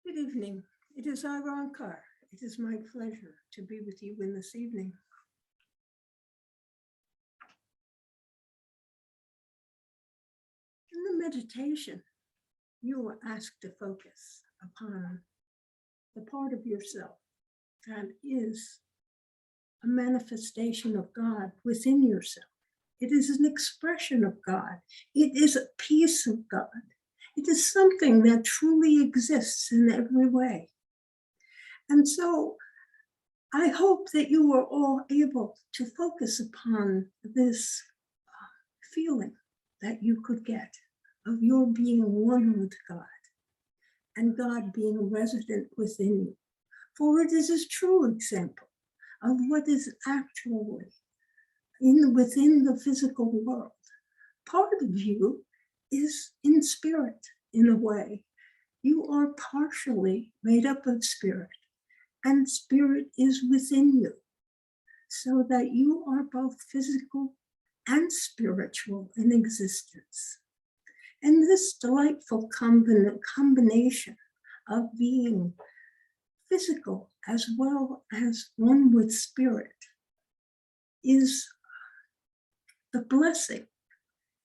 Good evening. It is Ironkar. It is my pleasure to be with you in this evening. In the meditation, you are asked to focus upon the part of yourself that is a manifestation of God within yourself. It is an expression of God. It is a piece of God. It is something that truly exists in every way. And so I hope that you are all able to focus upon this feeling that you could get of your being one with God and God being resident within you. For it is a true example of what is actually within the physical world. Part of you is in spirit, in a way. You are partially made up of spirit, and spirit is within you, so that you are both physical and spiritual in existence. And this delightful combination of being physical as well as one with spirit is the blessing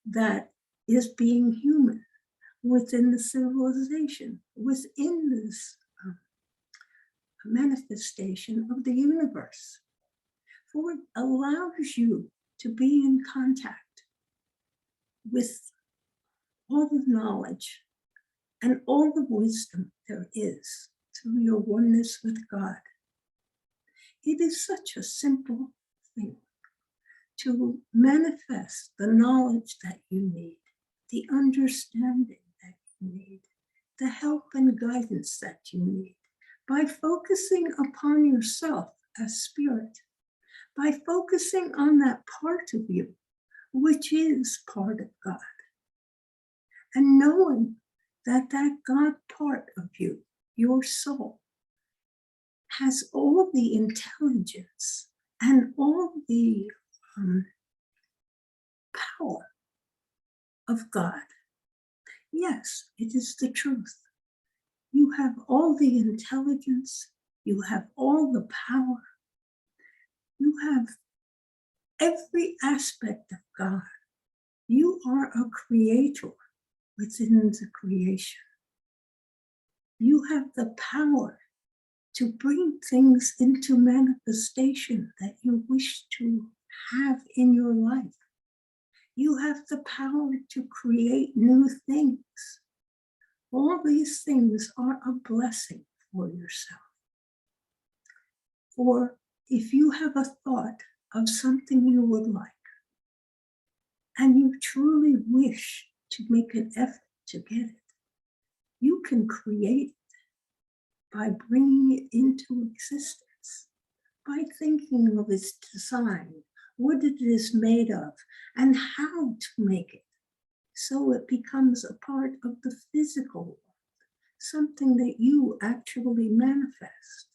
that is being human within the civilization, within this manifestation of the universe. For it allows you to be in contact with all the knowledge and all the wisdom there is through your oneness with God. It is such a simple thing to manifest the knowledge that you need, the understanding that you need, the help and guidance that you need, by focusing upon yourself as spirit, by focusing on that part of you, which is part of God, and knowing that that God part of you, your soul, has all the intelligence and all the power of God. Yes, it is the truth. You have all the intelligence, you have all the power, you have every aspect of God. You are a creator within the creation. You have the power to bring things into manifestation that you wish to have in your life. You have the power to create new things. All these things are a blessing for yourself. For if you have a thought of something you would like, and you truly wish to make an effort to get it, you can create it by bringing it into existence, by thinking of its design, what it is made of, and how to make it, so it becomes a part of the physical world, something that you actually manifest.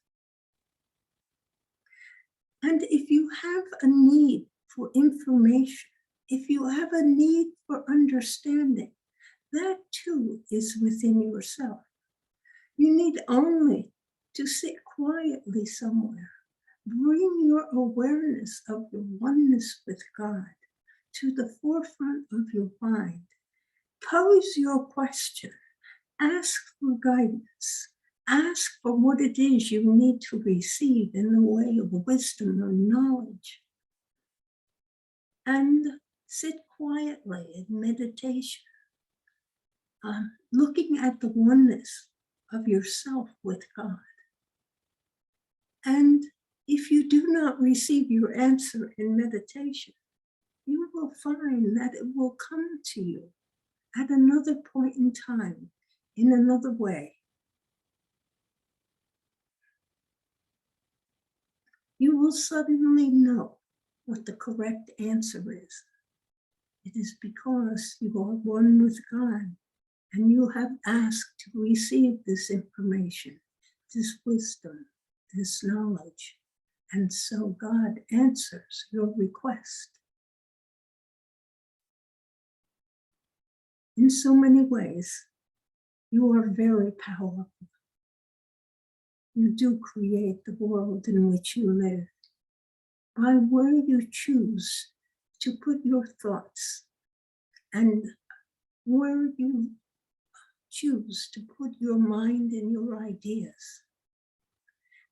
And if you have a need for information, if you have a need for understanding, that too is within yourself. You need only to sit quietly somewhere, bring your awareness of your oneness with God to the forefront of your mind, pose your question, ask for guidance, ask for what it is you need to receive in the way of wisdom or knowledge, and sit quietly in meditation, looking at the oneness of yourself with God. And if you do not receive your answer in meditation, you will find that it will come to you at another point in time, in another way. You will suddenly know what the correct answer is. It is because you are one with God and you have asked to receive this information, this wisdom, this knowledge. And so God answers your request. In so many ways, you are very powerful. you do create the world in which you live by where you choose to put your thoughts and where you choose to put your mind and your ideas.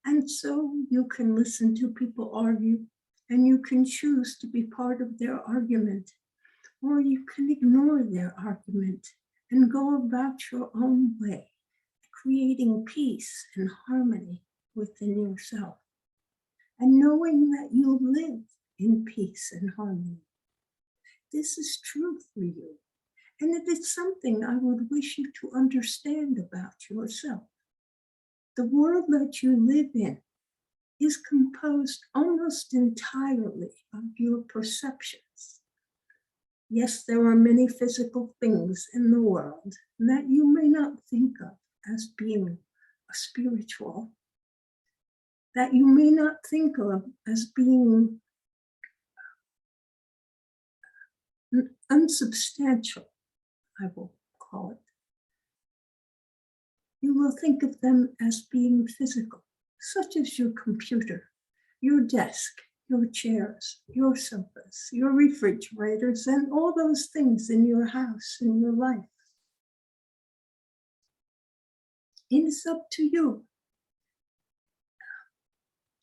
And so you can listen to people argue, and you can choose to be part of their argument, or you can ignore their argument and go about your own way, creating peace and harmony within yourself, and knowing that you live in peace and harmony. This is true for you, and it is something I would wish you to understand about yourself. The world that you live in is composed almost entirely of your perceptions. Yes, there are many physical things in the world that you may not think of as being spiritual, that you may not think of as being unsubstantial, I will call it. You will think of them as being physical, such as your computer, your desk, your chairs, your sofas, your refrigerators, and all those things in your house, in your life. It is up to you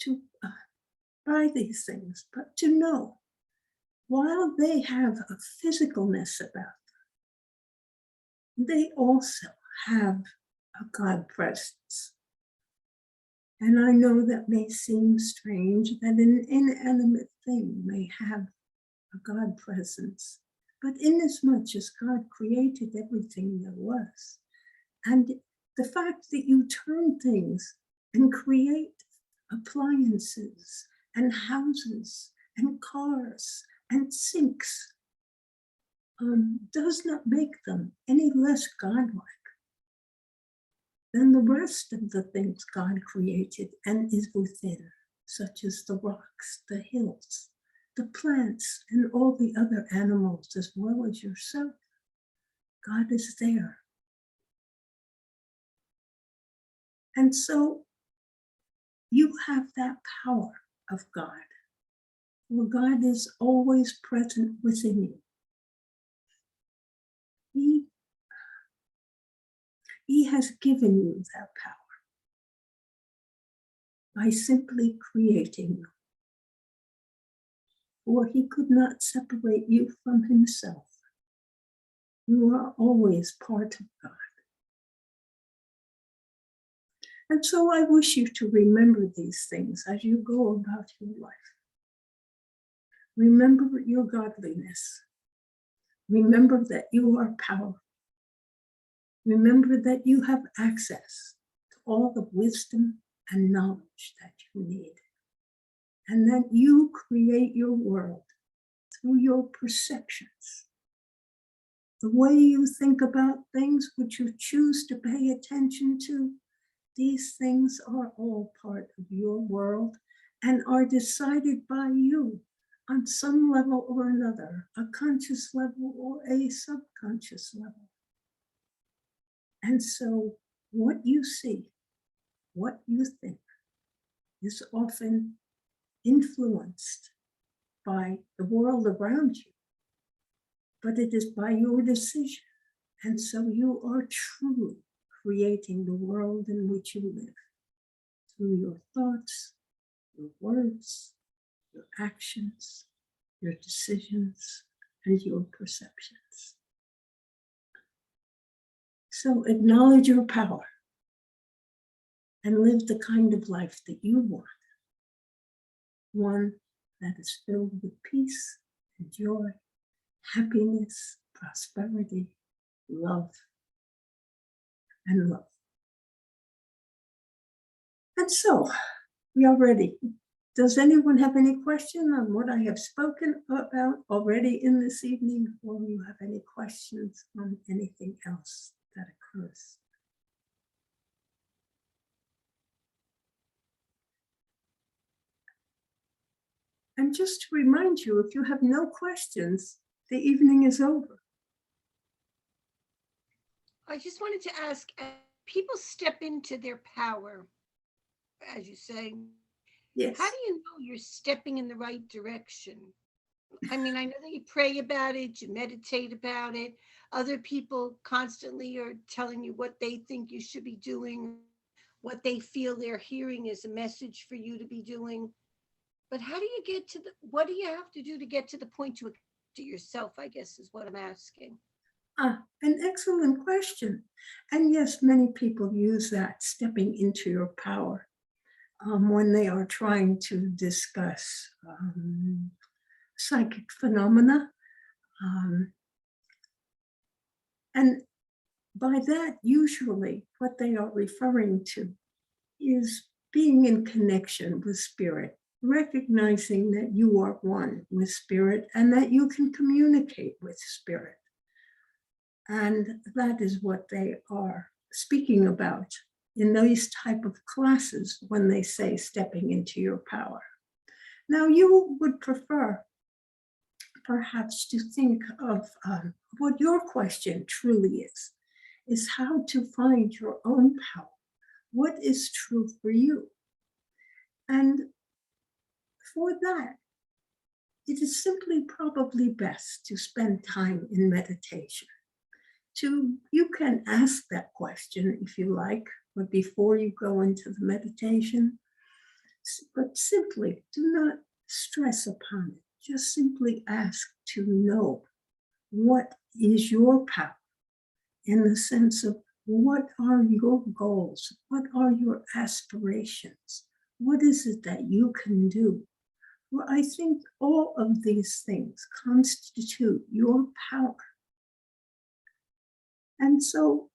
to buy these things, but to know, while they have a physicalness about them, they also have a God presence. And I know that may seem strange that an inanimate thing may have a God presence, but inasmuch as God created everything there was, and the fact that you turn things and create appliances and houses and cars and sinks does not make them any less godlike than the rest of the things God created and is within, such as the rocks, the hills, the plants, and all the other animals, as well as yourself. God is there. And so you have that power of God, where God is always present within you. He has given you that power by simply creating you. For he could not separate you from himself. You are always part of God. And so I wish you to remember these things as you go about your life. Remember your godliness. Remember that you are powerful. Remember that you have access to all the wisdom and knowledge that you need. And that you create your world through your perceptions. The way you think about things, which you choose to pay attention to, these things are all part of your world and are decided by you on some level or another, a conscious level or a subconscious level. And so what you see, what you think, is often influenced by the world around you, but it is by your decision. And so you are truly creating the world in which you live through your thoughts, your words, your actions, your decisions, and your perceptions. So acknowledge your power and live the kind of life that you want. One that is filled with peace and joy, happiness, prosperity, love, and love. And so we are ready. Does anyone have any question on what I have spoken about already in this evening, or you have any questions on anything else that occurs? And just to remind you, if you have no questions, the evening is over. I just wanted to ask, people step into their power. as you say. How do Yes. you know you're stepping in the right direction? I mean, I know that you pray about it, you meditate about it. Other people constantly are telling you what they think you should be doing, what they feel they're hearing is a message for you to be doing. But how do you get to the, what do you have to do to get to the point to accept it yourself, I guess is what I'm asking. An excellent question. And yes, many people use that stepping into your power when they are trying to discuss psychic phenomena. Um, and by that, usually what they are referring to is being in connection with spirit, recognizing that you are one with spirit and that you can communicate with spirit. And that is what they are speaking about in these type of classes when they say stepping into your power. Now, you would prefer perhaps to think of what your question truly is how to find your own power. What is true for you? And for that, it is simply probably best to spend time in meditation. You can ask that question if you like, but before you go into the meditation, but simply do not stress upon it. Just simply ask to know what is your power in the sense of what are your goals? What are your aspirations? What is it that you can do? Well, I think all of these things constitute your power. And so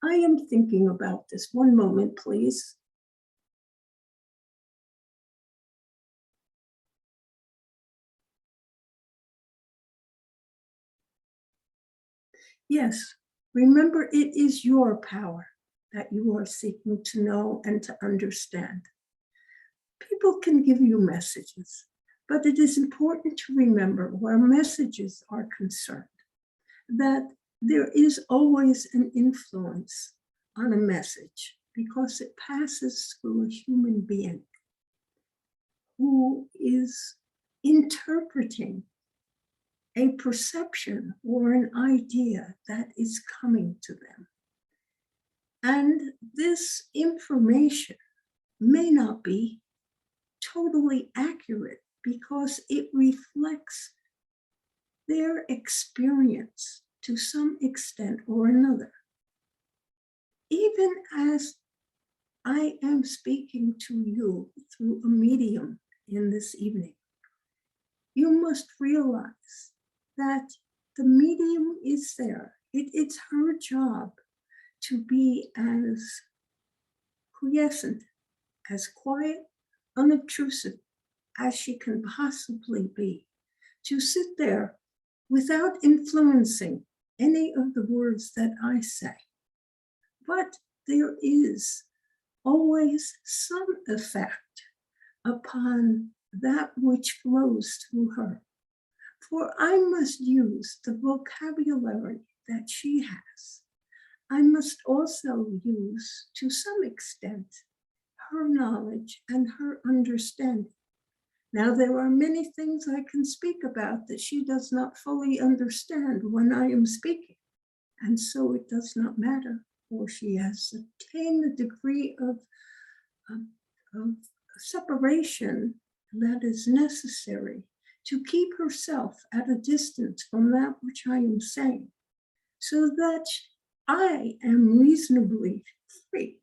I am thinking about this. One moment, please. Yes, remember it is your power that you are seeking to know and to understand. People can give you messages, but it is important to remember where messages are concerned that there is always an influence on a message because it passes through a human being who is interpreting a perception or an idea that is coming to them. And this information may not be totally accurate because it reflects their experience to some extent or another. Even as I am speaking to you through a medium in this evening, you must realize that the medium is there. It's her job to be as quiescent, as quiet, unobtrusive as she can possibly be, to sit there without influencing any of the words that I say. But there is always some effect upon that which flows through her. For I must use the vocabulary that she has. I must also use, to some extent, her knowledge and her understanding. Now, there are many things I can speak about that she does not fully understand when I am speaking. And so it does not matter, for she has attained the degree of, of separation that is necessary to keep herself at a distance from that which I am saying, so that I am reasonably free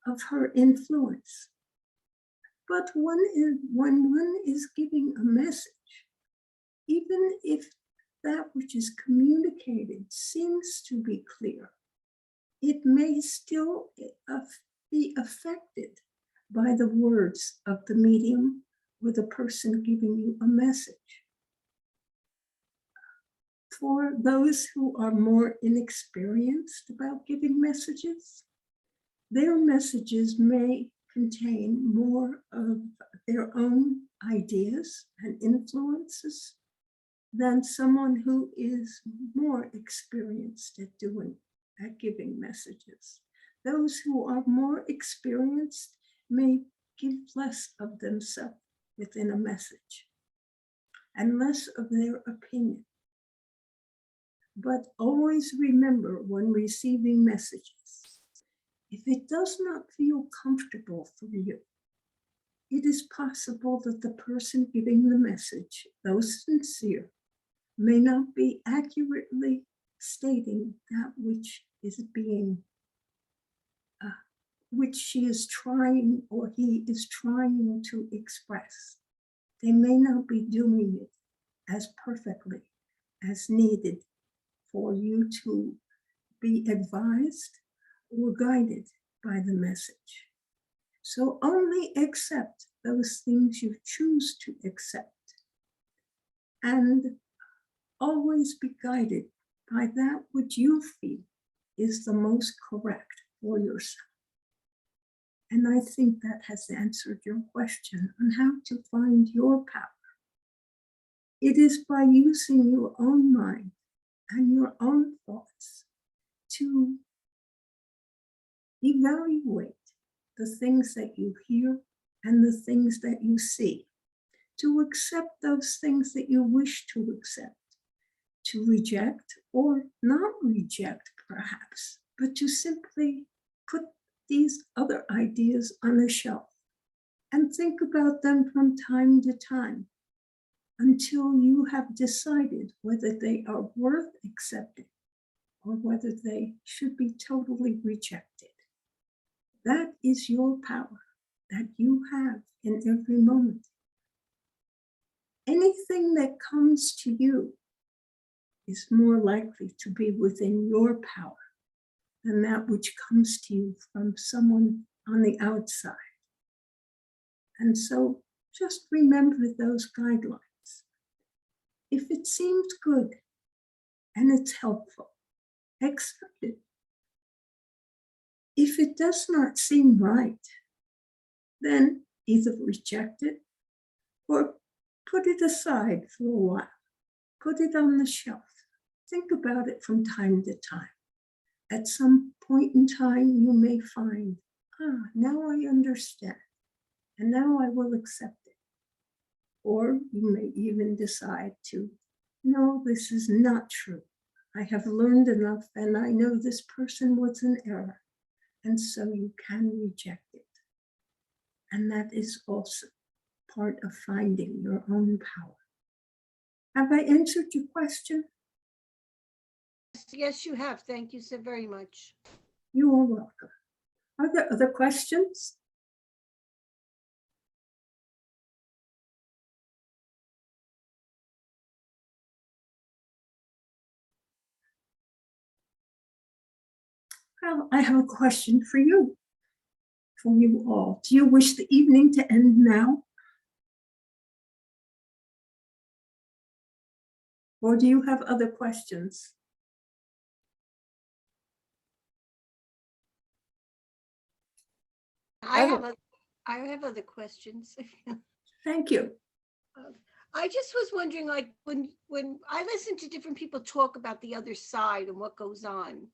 of her influence. But when one is giving a message, even if that which is communicated seems to be clear, it may still be affected by the words of the medium or the person giving you a message. For those who are more inexperienced about giving messages, their messages may contain more of their own ideas and influences than someone who is more experienced at doing. at giving messages. Those who are more experienced may give less of themselves within a message and less of their opinion. But always remember when receiving messages, if it does not feel comfortable for you, it is possible that the person giving the message, though sincere, may not be accurately stating that which is being, which she is trying or he is trying to express. They may not be doing it as perfectly as needed for you to be advised or guided by the message. So only accept those things you choose to accept and always be guided by that which you feel is the most correct for yourself. And I think that has answered your question on how to find your power. It is by using your own mind and your own thoughts to evaluate the things that you hear and the things that you see, to accept those things that you wish to accept, to reject or not reject perhaps, but to simply put these other ideas on a shelf and think about them from time to time until you have decided whether they are worth accepting or whether they should be totally rejected. That is your power that you have in every moment. Anything that comes to you is more likely to be within your power than that which comes to you from someone on the outside. And so just remember those guidelines. If it seems good and it's helpful, accept it. If it does not seem right, then either reject it or put it aside for a while. Put it on the shelf. Think about it from time to time. At some point in time, you may find, now I understand, and now I will accept it. Or you may even decide to, no, this is not true. I have learned enough, and I know this person was in error, and so you can reject it. And that is also part of finding your own power. Have I answered your question? Yes, you have. Thank you so very much. You are welcome. Are there other questions? Well, I have a question for you all. Do you wish the evening to end now? Or do you have other questions? I have other questions. Thank you. I just was wondering, like, when I listen to different people talk about the other side and what goes on,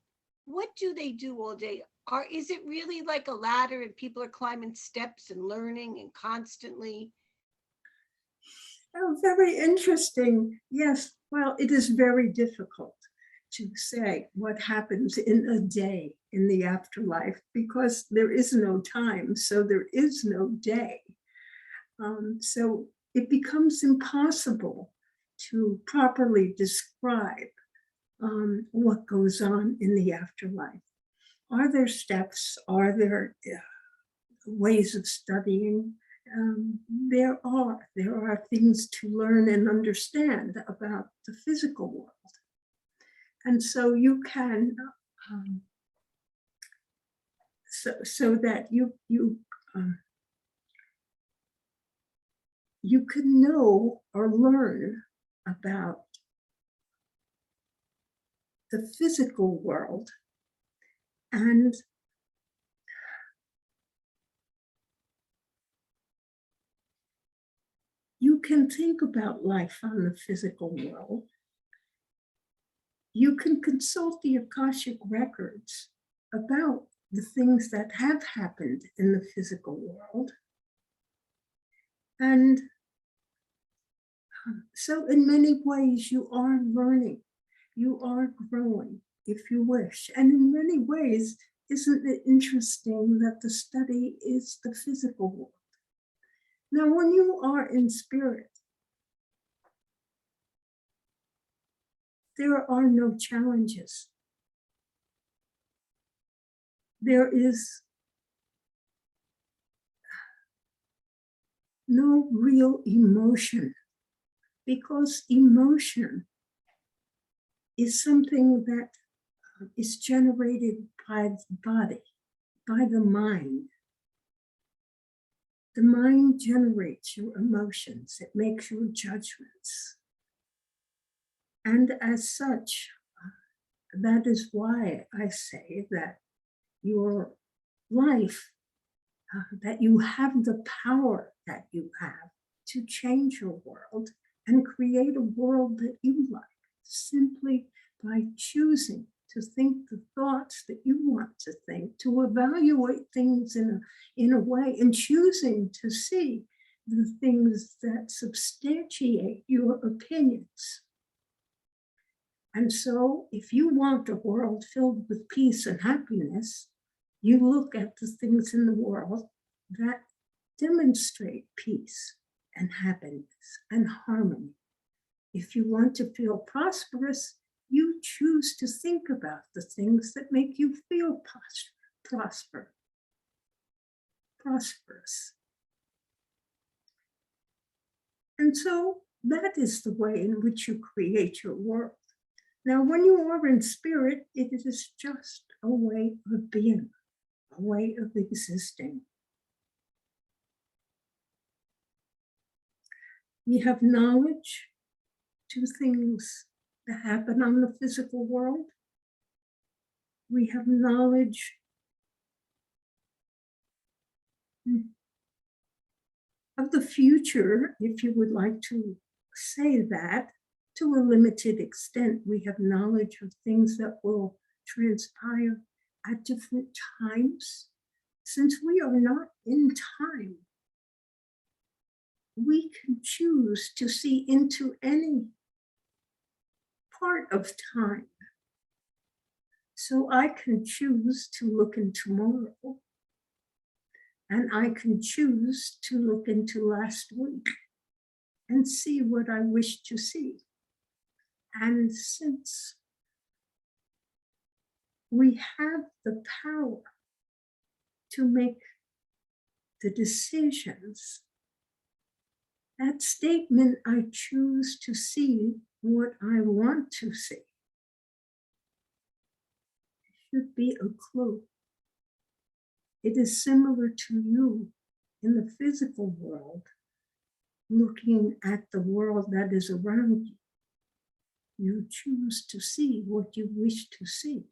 what do they do all day? Is it really like a ladder and people are climbing steps and learning and constantly? Oh, very interesting. Yes, well, it is very difficult to say what happens in a day in the afterlife because there is no time, so there is no day. So it becomes impossible to properly describe what goes on in the afterlife. Are there steps? Are there ways of studying? There are things to learn and understand about the physical world. And so you can, so that you can know or learn about the physical world and you can think about life on the physical world You can consult the Akashic records about the things that have happened in the physical world. And so in many ways, you are learning, you are growing, if you wish. And in many ways, isn't it interesting that the study is the physical world? Now, when you are in spirit, there are no challenges. There is no real emotion, because emotion is something that is generated by the body, by the mind. The mind generates your emotions, it makes your judgments. And as such, that is why I say that your life, that you have the power that you have to change your world and create a world that you like, simply by choosing to think the thoughts that you want to think, to evaluate things in a way, and choosing to see the things that substantiate your opinions. And so, if you want a world filled with peace and happiness, you look at the things in the world that demonstrate peace and happiness and harmony. If you want to feel prosperous, you choose to think about the things that make you feel prosperous. And so that is the way in which you create your world. Now, when you are in spirit, it is just a way of being, a way of existing. We have knowledge to things that happen on the physical world. We have knowledge of the future, if you would like to say that. To a limited extent, we have knowledge of things that will transpire at different times. Since we are not in time, we can choose to see into any part of time. So I can choose to look into tomorrow, and I can choose to look into last week and see what I wish to see. And since we have the power to make the decisions, that statement, I choose to see what I want to see, should be a clue. It is similar to you in the physical world, looking at the world that is around you. You choose to see what you wish to see.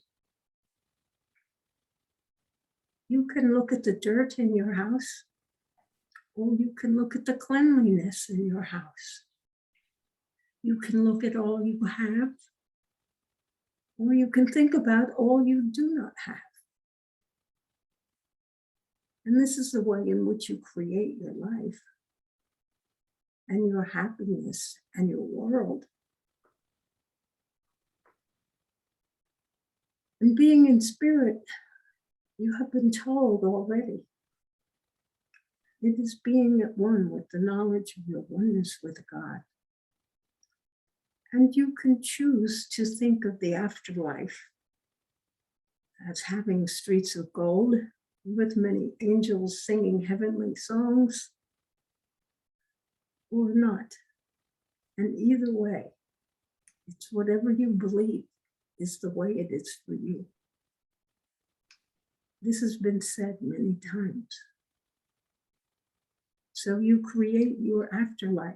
You can look at the dirt in your house, or you can look at the cleanliness in your house. You can look at all you have, or you can think about all you do not have. And this is the way in which you create your life and your happiness and your world. And being in spirit, you have been told already. It is being at one with the knowledge of your oneness with God. And you can choose to think of the afterlife as having streets of gold with many angels singing heavenly songs, or not. And either way, it's whatever you believe is the way it is for you. This has been said many times. So you create your afterlife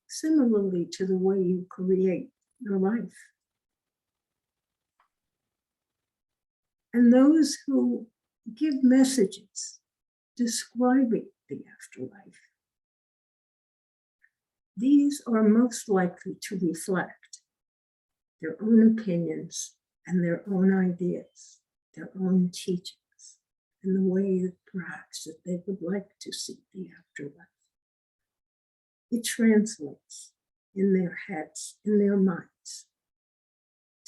similarly to the way you create your life. And those who give messages describing the afterlife, these are most likely to reflect their own opinions and their own ideas, their own teachings, and the way that perhaps that they would like to see the afterlife. It translates in their heads, in their minds,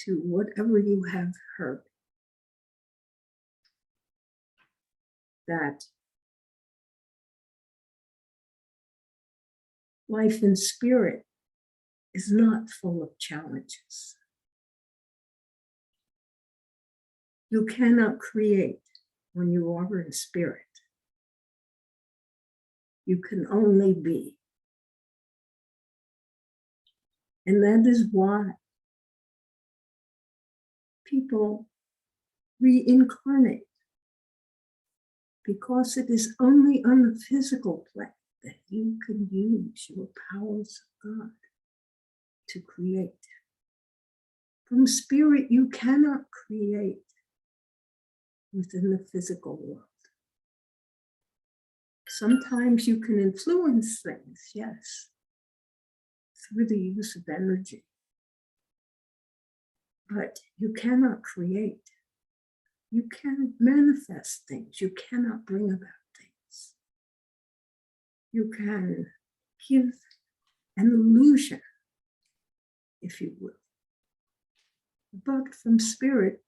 to whatever you have heard. That life in spirit is not full of challenges. You cannot create when you are in spirit. You can only be. And that is why people reincarnate, because it is only on the physical plane that you can use your powers of God to create. From spirit, you cannot create within the physical world. Sometimes you can influence things, yes, through the use of energy. But you cannot create. You can't manifest things. You cannot bring about things. You can give an illusion, if you will. But from spirit,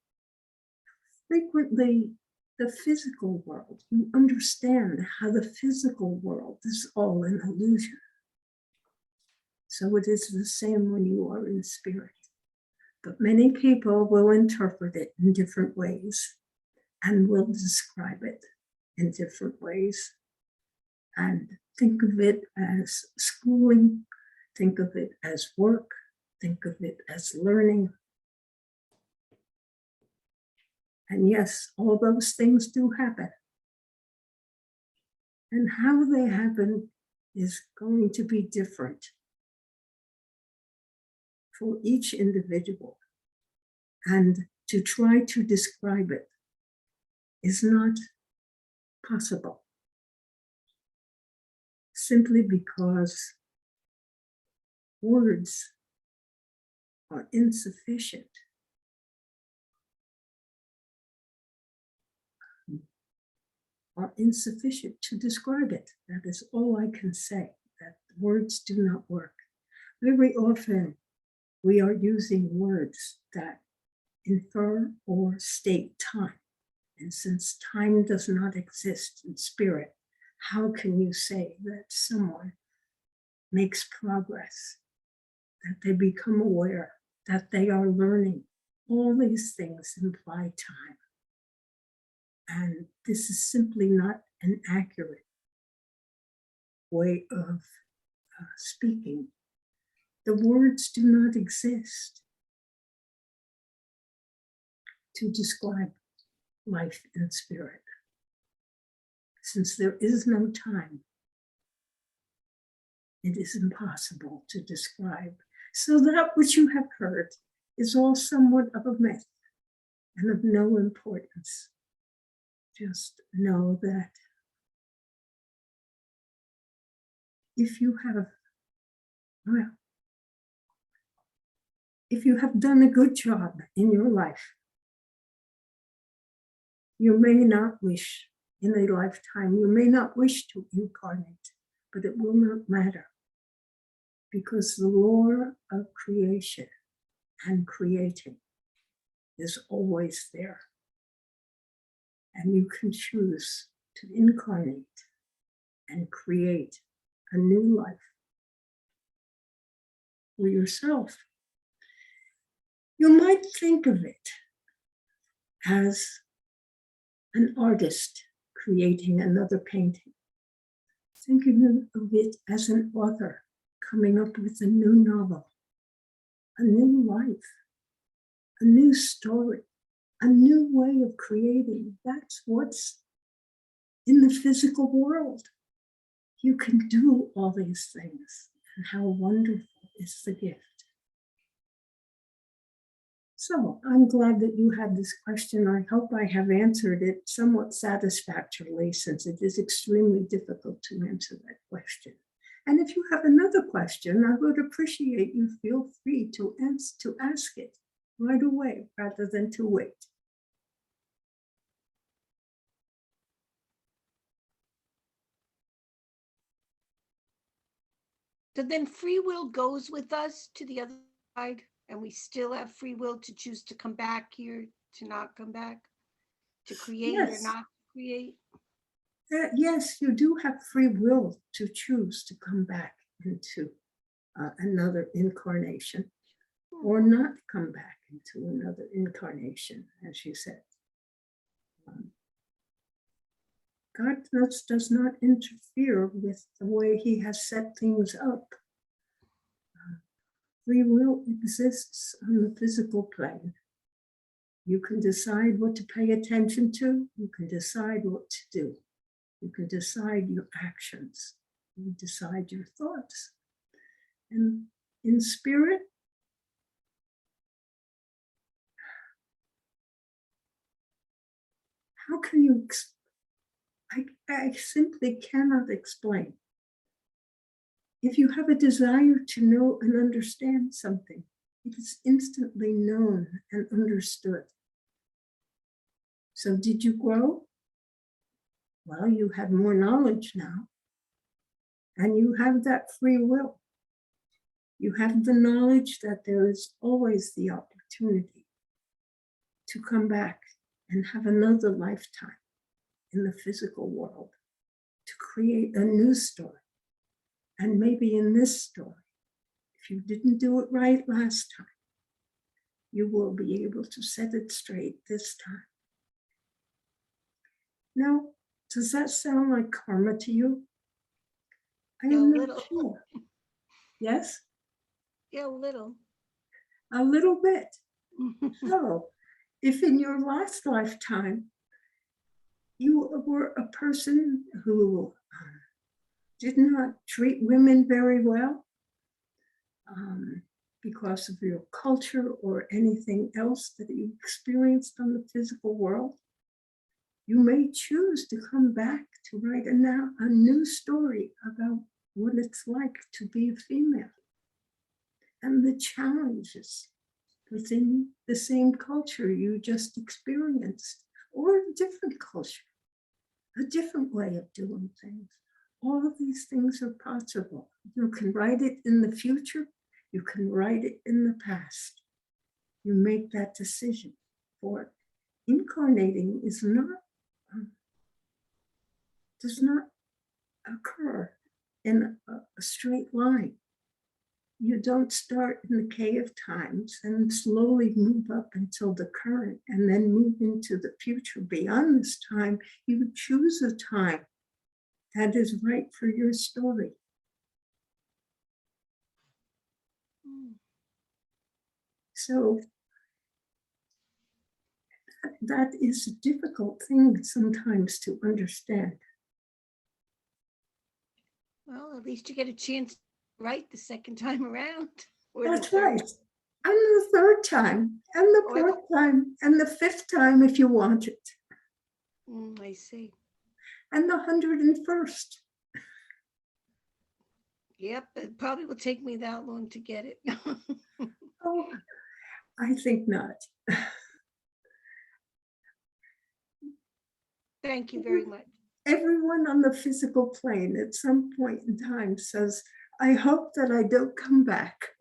frequently the physical world, you understand how the physical world is all an illusion. So it is the same when you are in spirit. But many people will interpret it in different ways and will describe it in different ways and think of it as schooling, think of it as work, think of it as learning. And yes, all those things do happen. And how they happen is going to be different for each individual. And to try to describe it is not possible, simply because words are insufficient. Are insufficient to describe it. That is all I can say, that words do not work. Very often we are using words that infer or state time. And since time does not exist in spirit, how can you say that someone makes progress, that they become aware, that they are learning? All these things imply time. And this is simply not an accurate way of speaking. The words do not exist to describe life in spirit. Since there is no time, it is impossible to describe. So that which you have heard is all somewhat of a myth and of no importance. Just know that if you have done a good job in your life, you may not wish in a lifetime, you may not wish to incarnate, but it will not matter, because the law of creation and creating is always there. And you can choose to incarnate and create a new life for yourself. You might think of it as an artist creating another painting. Think of it as an author coming up with a new novel, a new life, a new story, a new way of creating. That's what's in the physical world. You can do all these things, and how wonderful is the gift. So I'm glad that you had this question. I hope I have answered it somewhat satisfactorily, since it is extremely difficult to answer that question. And if you have another question, I would appreciate you feel free to ask it right away rather than to wait. So then free will goes with us to the other side, and we still have free will to choose to come back here, to not come back, to create or Yes. not create. Yes, you do have free will to choose to come back into another incarnation or not come back into another incarnation, as you said. God does not interfere with the way he has set things up. Free will exists on the physical plane. You can decide what to pay attention to. You can decide what to do. You can decide your actions. You decide your thoughts. And in spirit, how can you, I simply cannot explain. If you have a desire to know and understand something, it is instantly known and understood. So did you grow? Well, you have more knowledge now, and you have that free will. You have the knowledge that there is always the opportunity to come back and have another lifetime in the physical world, to create a new story. And maybe in this story, if you didn't do it right last time, you will be able to set it straight this time. Now, does that sound like karma to you? I Yeah, a am not little. sure. Yes? Yeah, a little. A little bit. So, if in your last lifetime you were a person who did not treat women very well because of your culture or anything else that you experienced on the physical world, you may choose to come back to write a new story about what it's like to be a female and the challenges within the same culture you just experienced, or a different culture, a different way of doing things. All of these things are possible. You can write it in the future, you can write it in the past. You make that decision. For incarnating does not occur in a straight line. You don't start in the K of times and slowly move up until the current and then move into the future. Beyond this time, you choose a time that is right for your story. So that is a difficult thing sometimes to understand. Well, at least you get a chance to write the second time around. Or the That's third. right. And the third time, and the Or the- fourth time, and the fifth time if you want it, I see. and the 101st. Yep, it probably will take me that long to get it. Oh, I think not. Thank you very much. Everyone on the physical plane at some point in time says, I hope that I don't come back.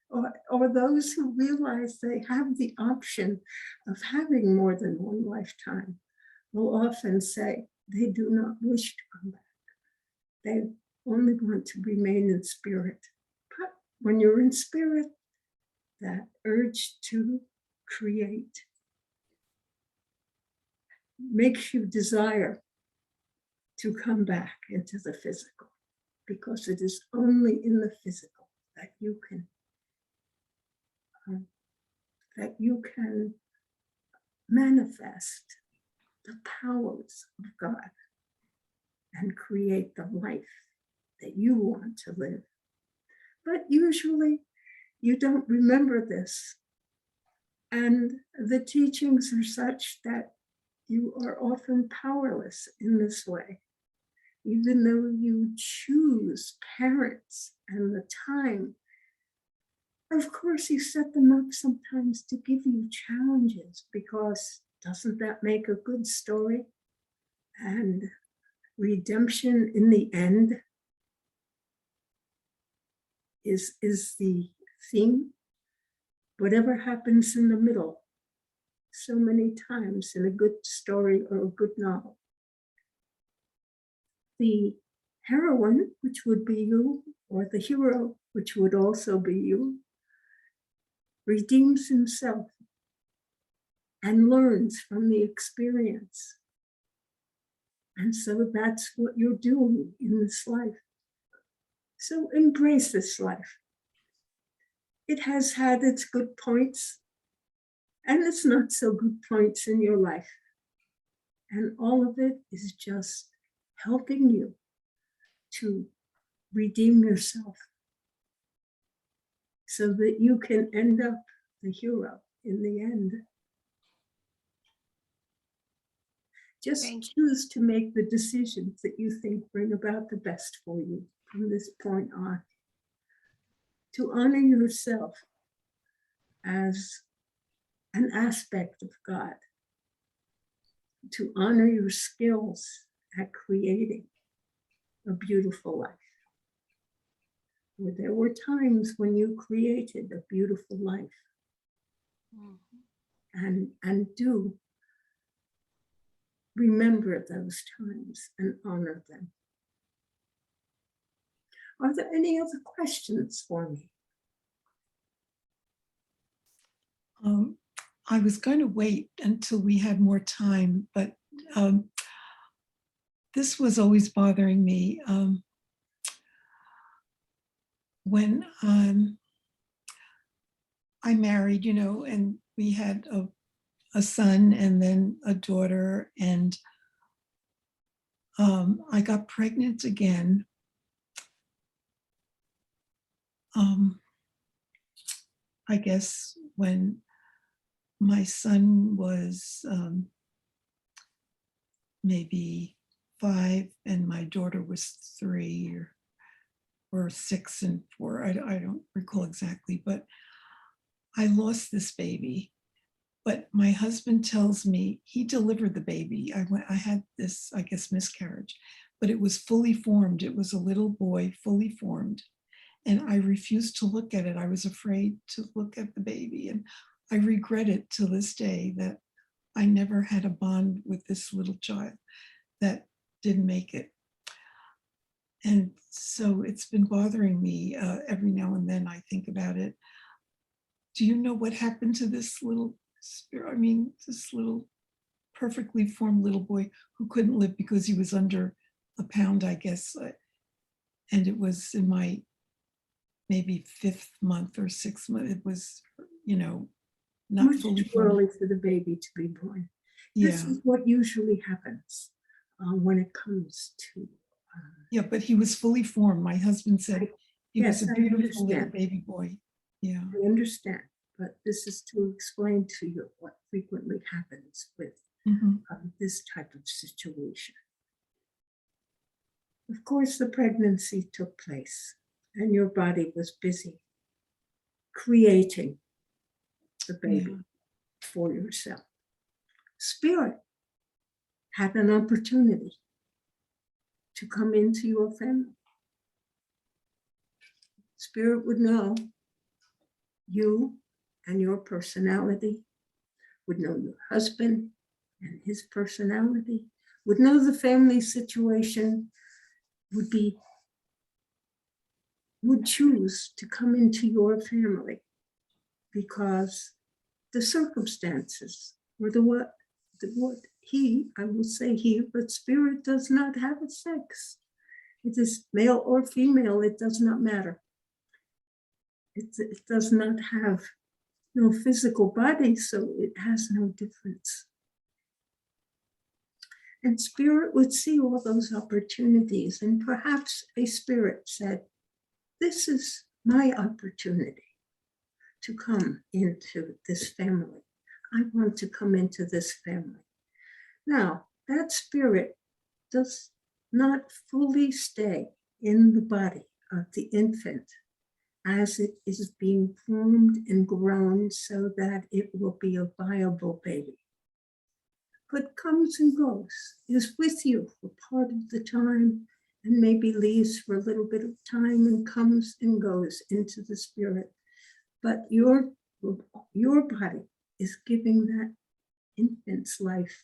Or those who realize they have the option of having more than one lifetime will often say they do not wish to come back. They only want to remain in spirit. But when you're in spirit, that urge to create makes you desire to come back into the physical, because it is only in the physical that you can manifest the powers of God and create the life that you want to live. But usually you don't remember this. And the teachings are such that you are often powerless in this way. even though you choose parents and the time, of course, you set them up sometimes to give you challenges, because doesn't that make a good story? And redemption in the end is the theme. Whatever happens in the middle, so many times in a good story or a good novel, the heroine, which would be you, or the hero, which would also be you, redeems himself and learns from the experience. And so that's what you're doing in this life. So embrace this life. It has had its good points and its not so good points in your life. And all of it is just helping you to redeem yourself so that you can end up the hero in the end. Just choose to make the decisions that you think bring about the best for you from this point on. To honor yourself as an aspect of God. To honor your skills at creating a beautiful life. Where there were times when you created a beautiful life. And do remember those times and honor them. Are there any other questions for me? I was going to wait until we had more time, but this was always bothering me. When I married, and we had a son and then a daughter, and I got pregnant again. I guess when my son was maybe 5 and my daughter was 3 or 6 and 4. I don't recall exactly, but I lost this baby. But my husband tells me he delivered the baby. I had this, I guess, miscarriage, but it was fully formed. It was a little boy, fully formed. And I refused to look at it. I was afraid to look at the baby. And I regret it to this day that I never had a bond with this little child that didn't make it. And so it's been bothering me every now and then. I think about it. Do you know what happened to this little spirit? I mean, this little perfectly formed little boy who couldn't live because he was under a pound, I guess. And it was in my maybe 5th month or 6th month. It was, not Much fully too formed. early for the baby to be born. Yeah. This is what usually happens when it comes to. Yeah, but he was fully formed. My husband said he was a I beautiful little understand. baby boy. Yeah. I understand, but this is to explain to you what frequently happens with this type of situation. Of course, the pregnancy took place and your body was busy creating the baby for yourself. Spirit had an opportunity to come into your family. Spirit would know you and your personality, would know your husband and his personality, would know the family situation, would choose to come into your family because the circumstances were what he, I will say he, but spirit does not have a sex. It is male or female, it does not matter. It does not have no physical body, so it has no difference. And spirit would see all those opportunities, and perhaps a spirit said, this is my opportunity to come into this family. I want to come into this family. Now, that spirit does not fully stay in the body of the infant as it is being formed and grown so that it will be a viable baby, but comes and goes, is with you for part of the time, and maybe leaves for a little bit of time and comes and goes into the spirit. But your body is giving that infant's life.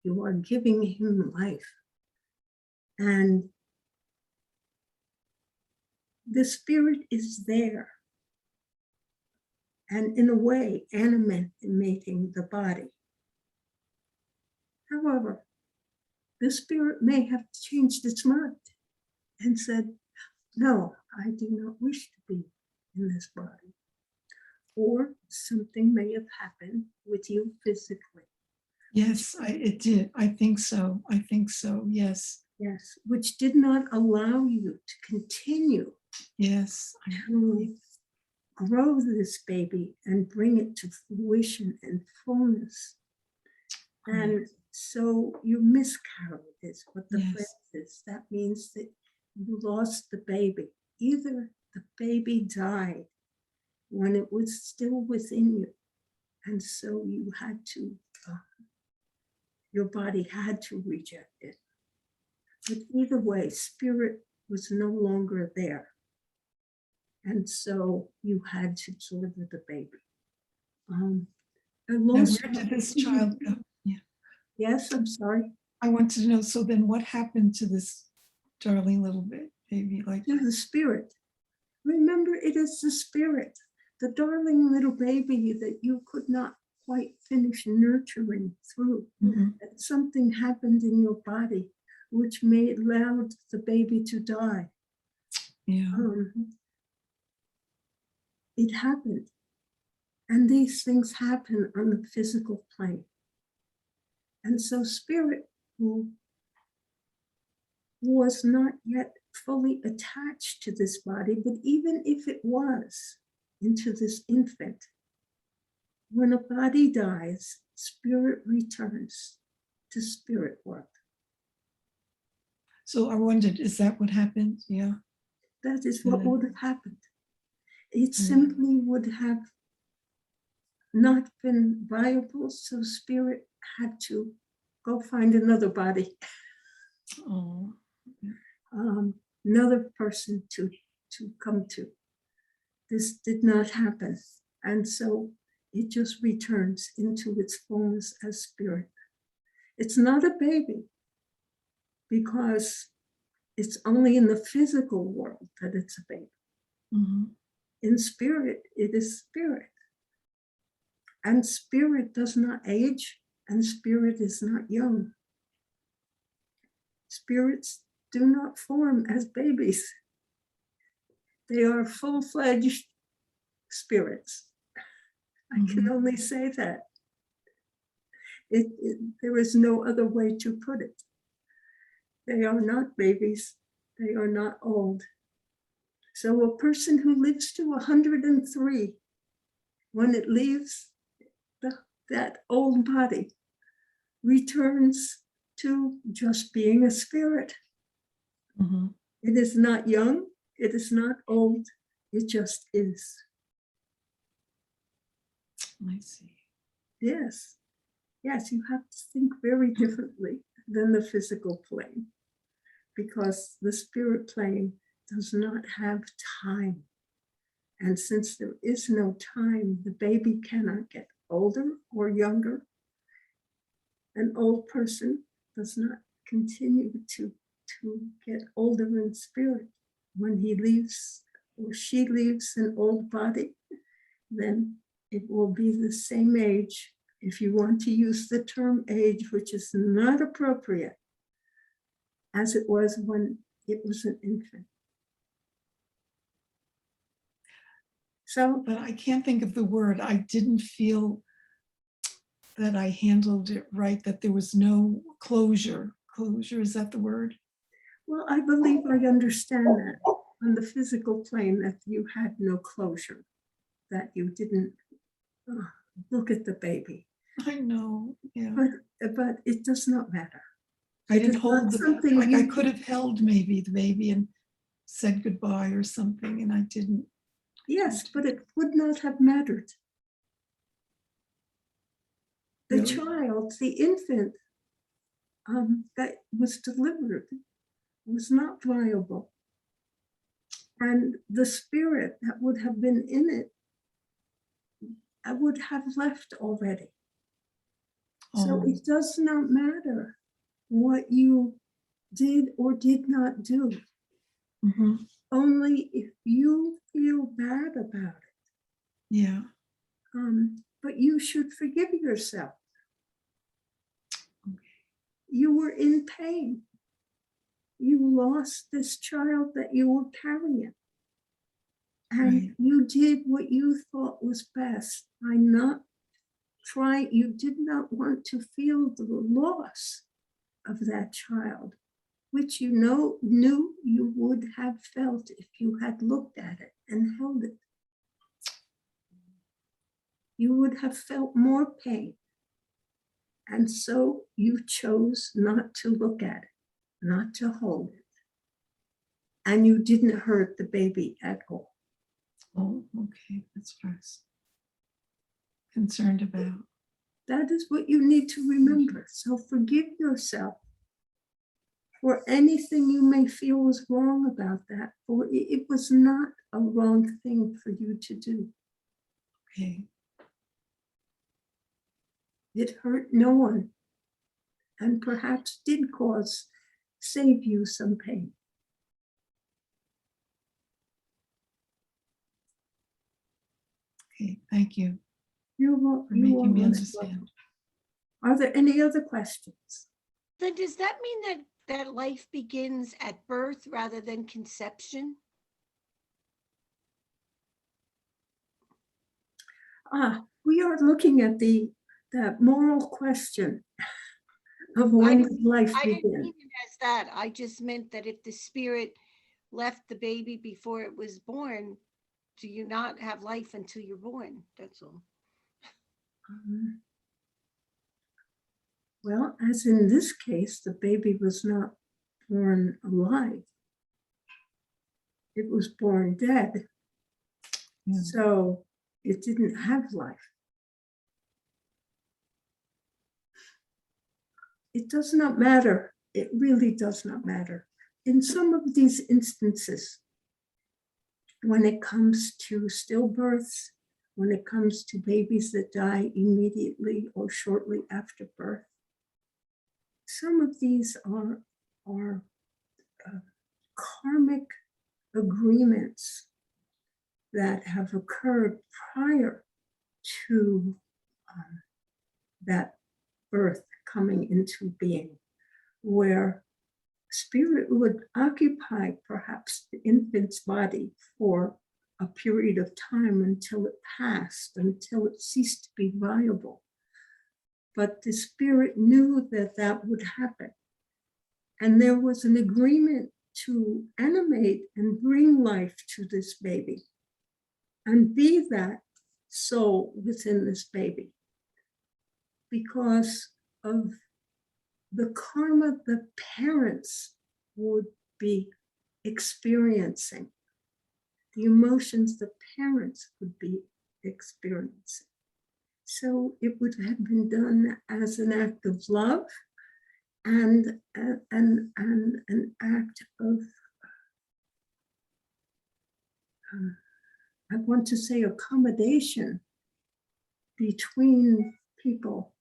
You are giving him life. And the spirit is there, and in a way animating the body. However, the spirit may have changed its mind and said, no, I do not wish to be in this body. Or something may have happened with you physically. Yes, it did. I think so. Yes. Yes, which did not allow you to continue Yes. to grow this baby and bring it to fruition and fullness. And so you miscarried is what the Yes. phrase is. That means that you lost the baby. Either the baby died when it was still within you, and so you had to, your body had to reject it. But either way, spirit was no longer there. And so you had to deliver the baby. And Now, where did this child go? Yeah. Yes, I'm sorry. I want to know, so then what happened to this darling little baby? Like, To the spirit. Remember, it is the spirit, the darling little baby that you could not quite finish nurturing through. mhm. That something happened in your body which allowed the baby to die. Yeah. It happened. And these things happen on the physical plane. And so spirit, who was not yet fully attached to this body, but even if it was into this infant, when a body dies, spirit returns to spirit world. So I wondered, is that what happened? Yeah. That is what would have happened. It Mm. simply would have not been viable, so spirit had to go find another body, Oh. another person to come to. This did not happen. And so it just returns into its fullness as spirit. It's not a baby because it's only in the physical world that it's a baby. Mhm. In spirit, it is spirit. And spirit does not age, and spirit is not young. Spirits do not form as babies. They are full-fledged spirits. I can only say that. There is no other way to put it. They are not babies. They are not old. So a person who lives to 103, when it leaves that old body, returns to just being a spirit. Mhm. It is not young. It is not old. It just is. I see. Yes. Yes, you have to think very differently than the physical plane, because the spirit plane does not have time. And since there is no time, the baby cannot get older or younger. An old person does not continue to get older in spirit. When he leaves or she leaves an old body, then it will be the same age, if you want to use the term age, which is not appropriate, as it was when it was an infant. So, But I can't think of the word. I didn't feel that I handled it right, that there was no closure. Closure, is that the word? well, I believe I understand that on the physical plane, that you had no closure, that you didn't look at the baby. I know. Yeah. But it does not matter. I didn't It's not hold the, something like I you could have held maybe the baby and said goodbye or something, and I didn't. Yes, but it would not have mattered. The Really? child, the infant that was delivered was not viable. And the spirit that would have been in it, I would have left already. So Oh, it does not matter what you did or did not do. mhm. Only if you feel bad about it. Yeah. But you should forgive yourself. Okay. You were in pain. You lost this child that you were carrying. And Right. you did what you thought was best by not trying, you did not want to feel the loss of that child, which you knew you would have felt if you had looked at it and held it. You would have felt more pain. And so you chose not to look at it, not to hold it. And you didn't hurt the baby at all. Oh, okay. That's what I was concerned about. That is what you need to remember. So forgive yourself for anything you may feel was wrong about that, for it was not a wrong thing for you to do. Okay. It hurt no one, and perhaps did save you some pain. Okay. Thank you You for are making me most understand. welcome. Are there any other questions? Then does that mean that life begins at birth rather than conception? We are looking at that moral question of I when didn't, life I didn't begins. mean it as that. I just meant that if the spirit left the baby before it was born, do you not have life until you're born? That's all. Well, as in this case, the baby was not born alive. It was born dead. Yeah. So it didn't have life. It does not matter. It really does not matter. In some of these instances, when it comes to stillbirths, when it comes to babies that die immediately or shortly after birth, some of these are karmic agreements that have occurred prior to that birth coming into being, where spirit would occupy perhaps the infant's body for a period of time until it passed, until it ceased to be viable. But the spirit knew that that would happen. And there was an agreement to animate and bring life to this baby and be that soul within this baby because of the karma the parents would be experiencing, the emotions the parents would be experiencing. So it would have been done as an act of love and an act of, I want to say, accommodation between people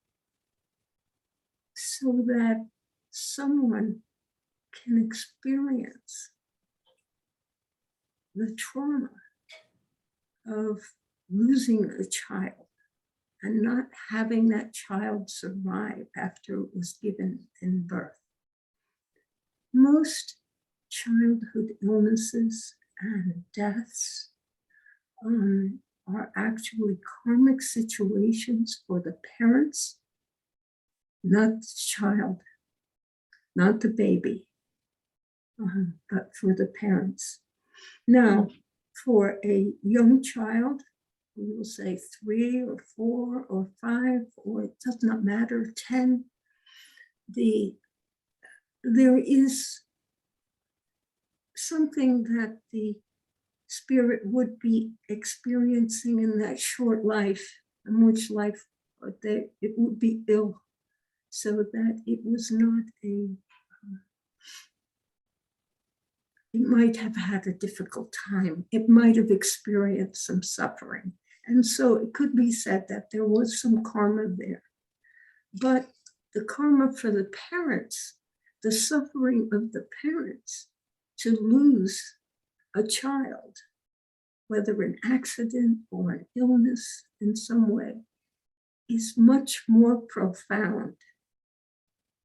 so that someone can experience the trauma of losing a child and not having that child survive after it was given in birth. Most childhood illnesses and deaths are actually karmic situations for the parents, not the child, not the baby, but for the parents. Now, for a young child, we will say 3 or 4 or 5, or it does not matter, 10, the there is something that the spirit would be experiencing in that short life, in which life it would be ill, so that it was not it might have had a difficult time. It might have experienced some suffering. And so it could be said that there was some karma there. But the karma for the parents, the suffering of the parents to lose a child, whether an accident or an illness in some way, is much more profound.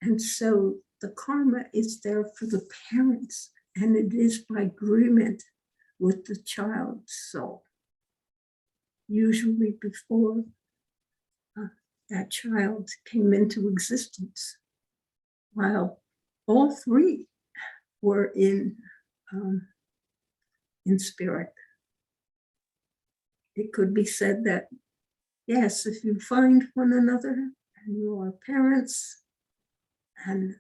And so the karma is there for the parents, and it is by agreement with the child's soul, usually before that child came into existence, while all three were in spirit. It could be said that, yes, if you find one another and you are parents and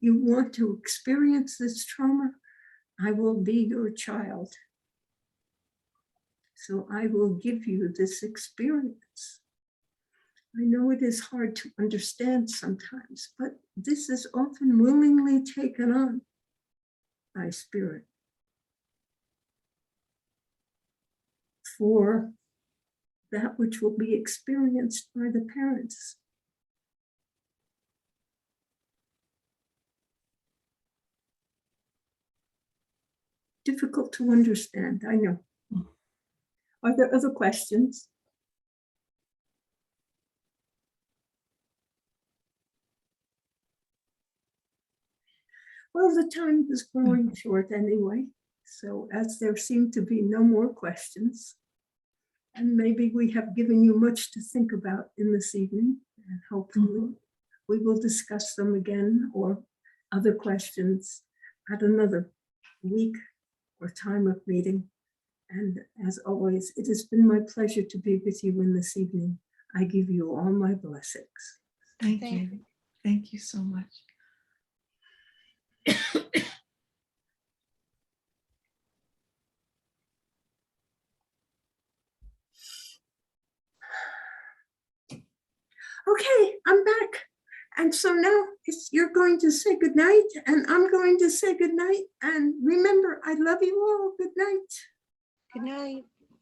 you want to experience this trauma, I will be your child. So I will give you this experience. I know it is hard to understand sometimes, but this is often willingly taken on by spirit for that which will be experienced by the parents. Difficult to understand, I know. Are there other questions? Well, the time is growing short anyway, so as there seem to be no more questions, and maybe we have given you much to think about in this evening, and hopefully we will discuss them again or other questions at another week or time of meeting. And as always, it has been my pleasure to be with you in this evening. I give you all my blessings. Thank you. Thank you so much. Okay, I'm back. And so now you're going to say goodnight, and I'm going to say goodnight. And remember, I love you all. Good night. Good night.